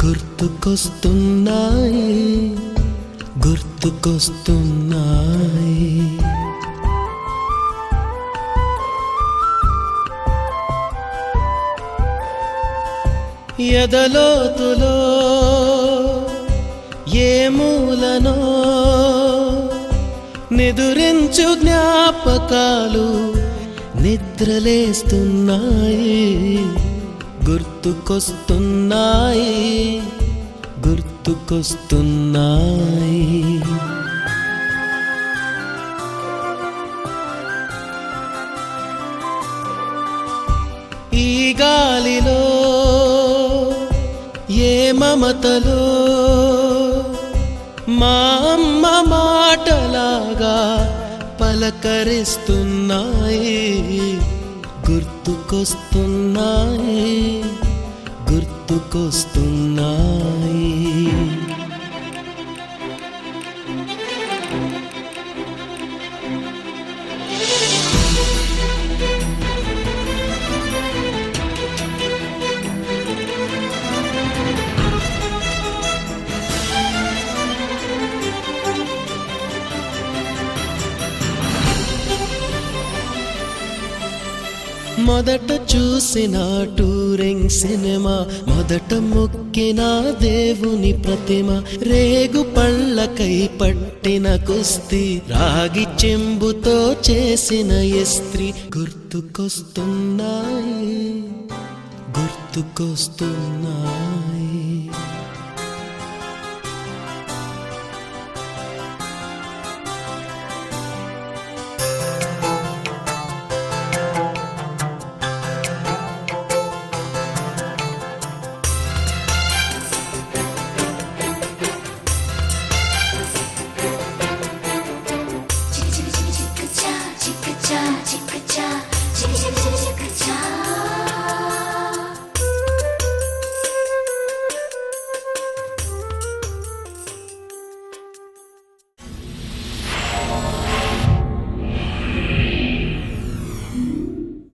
గుర్తుకొస్తున్నాయి గుర్తుకొస్తున్నాయి. ఎదలోతులో ఏ మూలనో నిదురించు జ్ఞాపకాలు నిద్రలేస్తున్నాయి గుర్తుకొస్తున్నాయి గుర్తుకొస్తున్నాయి. ఈ గాలిలో ఏ మమతలో మా అమ్మ మాటలాగా పలకరిస్తున్నాయి గుర్తుకొస్తున్నాయి గుర్తుకొస్తున్నాయి. మొదట చూసిన టూరింగ్ సినిమా, మొదట మొక్కిన దేవుని ప్రతిమ, రేగు పళ్ళకై పట్టిన కుస్తీ, రాగి చెంబుతో చేసిన ఇస్త్రీ గుర్తుకొస్తున్నాయి గుర్తుకొస్తున్నాయి.